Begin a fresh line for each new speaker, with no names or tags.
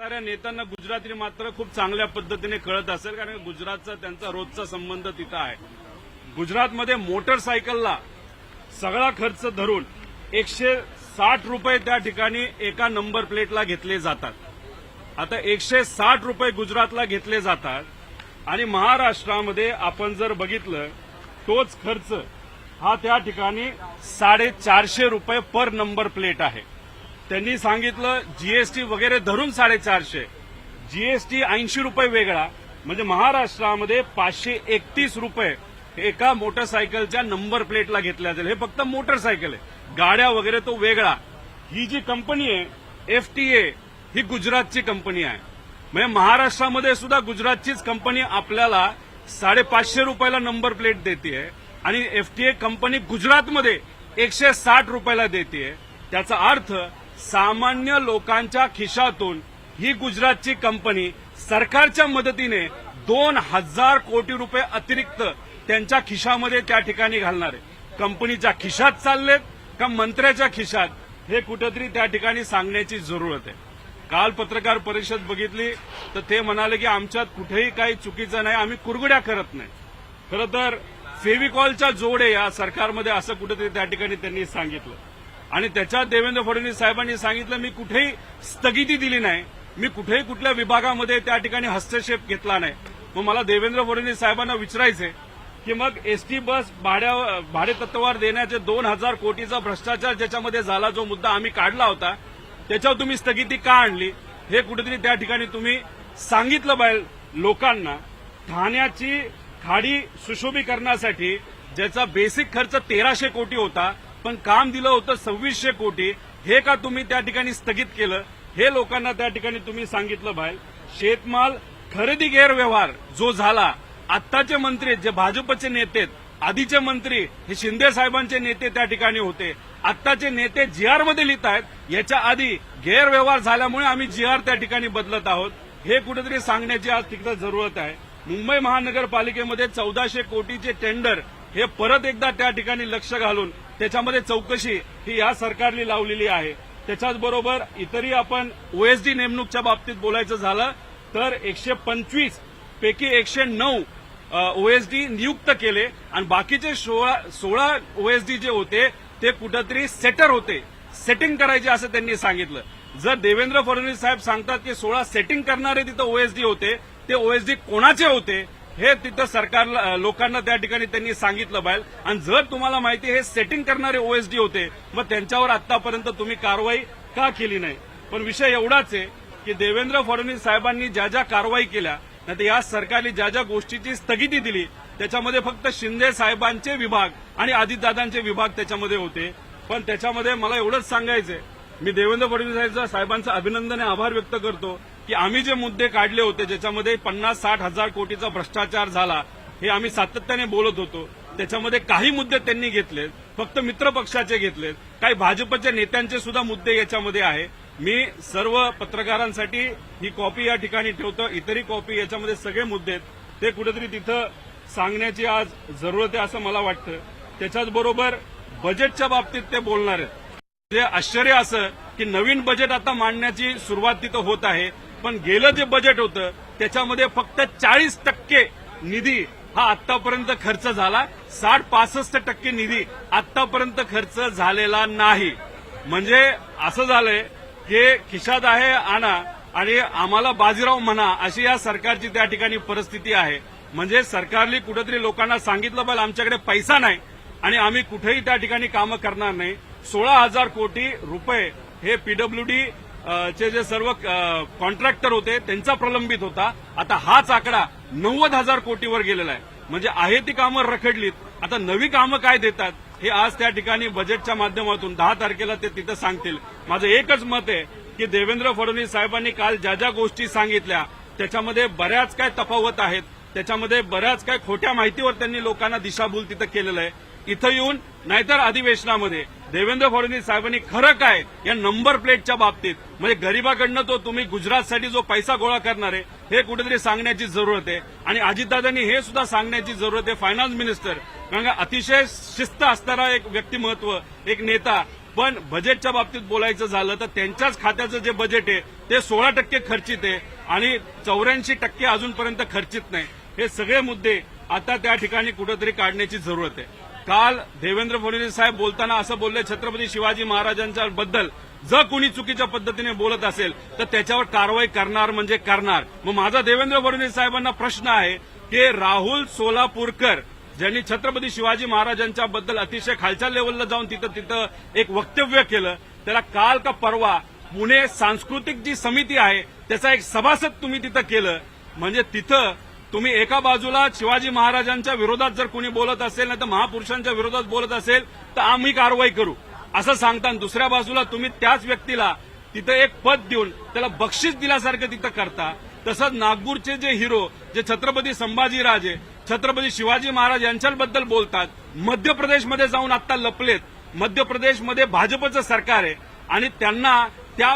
असणाऱ्या नेत्यांना गुजराती मात्र खूप चांगल्या पद्धतीने कळत असेल, कारण गुजरातचा त्यांचा रोजचा संबंध तिथं आहे. गुजरातमध्ये मोटरसायकलला सगळा खर्च धरून 160 रुपये त्या ठिकाणी एका नंबर प्लेटला घेतले जातात. आता 160 रुपये गुजरातला घेतले जातात आणि महाराष्ट्रामध्ये आपण जर बघितलं तोच खर्च हा त्या ठिकाणी 450 रुपये पर नंबर प्लेट आहे. त्यांनी सांगितलं जीएसटी वगैरे धरून 450, जीएसटी 80 रुपये वेगळा, म्हणजे महाराष्ट्रामध्ये 531 रुपये एका मोटरसायकलच्या नंबर प्लेटला घेतल्या जाईल. हे फक्त मोटरसायकल आहे, गाड्या वगैरे तो वेगळा. ही जी कंपनी आहे FTA ही गुजरातची कंपनी आहे. म्हणजे महाराष्ट्रामध्ये सुद्धा गुजरातचीच कंपनी आपल्याला 550 रुपयाला नंबर प्लेट देते आणि FTA कंपनी गुजरातमध्ये 160 रुपयाला देते. त्याचा अर्थ सामान्य लोकांच्या खिशातून ही गुजरातची कंपनी सरकारच्या मदतीने 2000 कोटी रुपये अतिरिक्त त्यांच्या खिशामध्ये त्या ठिकाणी घालणार आहे. कंपनीच्या खिशात चाललेत का मंत्र्याच्या खिशात, हे कुठेतरी त्या ठिकाणी सांगण्याची जरूरत आहे. काल पत्रकार परिषद बघितली तर ते म्हणाले की आमच्यात कुठेही काही चुकीचं नाही, आम्ही कुरघड्या करत नाही. खरं तर फेविकॉलच्या जोड आहे या सरकारमध्ये, असं कुठेतरी त्या ठिकाणी त्यांनी सांगितलं. आणि त्याच्यात देवेंद्र फडणवीस साहेबांनी सांगितलं मी कुठेही स्थगिती दिली नाही, मी कुठेही कुठल्या विभागामध्ये त्या ठिकाणी हस्तक्षेप घेतला नाही. मग मला देवेंद्र फडणवीस साहेबांना विचारायचंय की मग एसटी बस भाडेतत्वावर देण्याचे 2000 कोटीचा भ्रष्टाचार ज्याच्यामध्ये झाला, जो मुद्दा आम्ही काढला होता, त्याच्यावर तुम्ही स्थगिती का आणली, हे कुठेतरी त्या ठिकाणी तुम्ही सांगितलं पाहिजे लोकांना. ठाण्याची खाडी सुशोभीकरणासाठी ज्याचा बेसिक खर्च 1300 कोटी होता पण काम दिलं होतं 2600 कोटी, हे का तुम्ही त्या ठिकाणी स्थगित केलं, हे लोकांना त्या ठिकाणी तुम्ही सांगितलं पाहिजे. शेतमाल खरेदी गैरव्यवहार जो झाला, आत्ताचे मंत्री जे भाजपचे नेते, आधीचे मंत्री हे शिंदे साहेबांचे नेते त्या ठिकाणी होते, आत्ताचे नेते GR मध्ये लिहित आहेत, याच्या आधी गैरव्यवहार झाल्यामुळे आम्ही GR त्या ठिकाणी बदलत आहोत, हे कुठेतरी सांगण्याची आज तिथं जरूरत आहे. मुंबई महानगरपालिकेमध्ये 1400 कोटीचे टेंडर हे परत एकदा त्या ठिकाणी लक्ष घालून त्याच्यामध्ये चौकशी ही या सरकारने लावलेली आहे. त्याच्याचबरोबर इतरही आपण OSD नेमणूकच्या बाबतीत बोलायचं झालं तर 125 पैकी 109 OSD नियुक्त केले आणि बाकीचे 16 OSD जे होते ते कुठेतरी सेटर होते, सेटिंग करायचे असं त्यांनी सांगितलं. जर देवेंद्र फडणवीस साहेब सांगतात की 16 सेटिंग करणारे तिथं OSD होते, ते OSD कोणाचे होते हे तिथं सरकार लोकांना त्या ठिकाणी त्यांनी सांगितलं पाहिजे. आणि जर तुम्हाला माहिती हे सेटिंग करणारे OSD होते, मग त्यांच्यावर आतापर्यंत तुम्ही कारवाई का केली नाही. पण विषय एवढाच आहे की देवेंद्र फडणवीस साहेबांनी ज्या ज्या कारवाई केल्या, नाही तर या सरकारने ज्या ज्या गोष्टीची स्थगिती दिली, त्याच्यामध्ये फक्त शिंदे साहेबांचे विभाग आणि अजितदादांचे विभाग त्याच्यामध्ये होते. पण त्याच्यामध्ये मला एवढंच सांगायचंय, मी देवेंद्र फडणवीस साहेबांचं अभिनंदन आणि आभार व्यक्त करतो की आम्ही जे मुद्दे काढले होते ज्याच्यामध्ये 50-60 हजार कोटीचा भ्रष्टाचार झाला, हे आम्ही सातत्याने बोलत होतो, त्याच्यामध्ये काही मुद्दे त्यांनी घेतलेत, फक्त मित्र पक्षाचे घेतलेत, काही भाजपच्या नेत्यांचे सुद्धा मुद्दे याच्यामध्ये आहे. मी सर्व पत्रकारांसाठी ही कॉपी या ठिकाणी ठेवतो, इतरही कॉपी, याच्यामध्ये सगळे मुद्दे आहेत, ते कुठेतरी तिथं सांगण्याची आज जरूरत आहे असं मला वाटतं. त्याच्याचबरोबर बजेटच्या बाबतीत ते बोलणार आहेत. जे आश्चर्य असं की नवीन बजेट आता मांडण्याची सुरुवात तिथं होत आहे, पण गेलं जे बजेट होतं त्याच्यामध्ये फक्त 40% निधी हा आतापर्यंत खर्च झाला, 60-65% निधी आतापर्यंत खर्च झालेला नाही. म्हणजे असं झालंय की खिशात आहे आणा आणि आम्हाला बाजीराव म्हणा, अशी या सरकारची त्या ठिकाणी परिस्थिती आहे. म्हणजे सरकारने कुठेतरी लोकांना सांगितलं पाहिजे आमच्याकडे पैसा नाही आणि आम्ही कुठेही त्या ठिकाणी कामं करणार नाही. 16,000 कोटी रुपये हे PWD चे जे सर्व कॉन्ट्रॅक्टर होते त्यांचा प्रलंबित होता, आता हाच आकडा 90,000 कोटीवर गेलेला आहे. म्हणजे आहे ती कामं रखडलीत, आता नवी कामं काय देतात हे आज त्या ठिकाणी बजेटच्या माध्यमातून 10 तारखेला ते तिथं सांगतील. माझं एकच मत आहे की देवेंद्र फडणवीस साहेबांनी काल ज्या ज्या गोष्टी सांगितल्या त्याच्यामध्ये बऱ्याच काय तफावत आहेत, त्याच्यामध्ये बऱ्याच काय खोट्या माहितीवर त्यांनी लोकांना दिशाभूल तिथं केलेलं आहे. इथं येऊन नाहीतर अधिवेशनामध्ये देवेंद्र फडणवीस साहेबांनी खरं काय या नंबर प्लेटच्या बाबतीत, म्हणजे गरिबाकडनं तो तुम्ही गुजरातसाठी जो पैसा गोळा करणार आहे हे कुठेतरी सांगण्याची जरूरत आहे. आणि अजितदादांनी हे सुद्धा सांगण्याची जरूरत आहे, फायनान्स मिनिस्टर, कारण अतिशय शिस्त असणारा एक व्यक्तिमत्व, एक नेता, पण बजेटच्या बाबतीत बोलायचं झालं तर त्यांच्याच खात्याचं जे बजेट आहे ते 16% खर्चित आहे आणि 84% अजूनपर्यंत खर्चित नाही. हे सगळे मुद्दे आता त्या ठिकाणी कुठेतरी काढण्याची जरूरत आहे. काल देवेंद्र फडणवीस साहेब बोलताना असं बोलले, छत्रपती शिवाजी महाराजांच्या बद्दल जर कोणी चुकीच्या पद्धतीने बोलत असेल तर त्याच्यावर कारवाई करणार म्हणजे करणार. मग माझा देवेंद्र फडणवीस साहेबांना प्रश्न आहे की राहुल सोलापूरकर ज्यांनी छत्रपती शिवाजी महाराजांच्या बद्दल अतिशय खालच्या लेवलला जाऊन तिथं एक वक्तव्य केलं, त्याला काल का परवा पुणे सांस्कृतिक जी समिती आहे त्याचा एक सभासद तुम्ही तिथं केलं. म्हणजे तिथं तुम्ही एका बाजूला शिवाजी महाराजांच्या विरोधात जर कोणी बोलत असेल नाही तर महापुरुषांच्या विरोधात बोलत असेल तर आम्ही कारवाई करू असं सांगता, दुसऱ्या बाजूला तुम्ही त्याच व्यक्तीला तिथं एक पद देऊन त्याला बक्षीस दिल्यासारखं तिथं करता. तसंच नागपूरचे जे हिरो जे छत्रपती संभाजीराजे छत्रपती शिवाजी महाराज यांच्याबद्दल बोलतात, मध्य प्रदेशमध्ये जाऊन आता लपलेत. मध्य प्रदेशमध्ये भाजपचं सरकार आहे आणि त्यांना त्या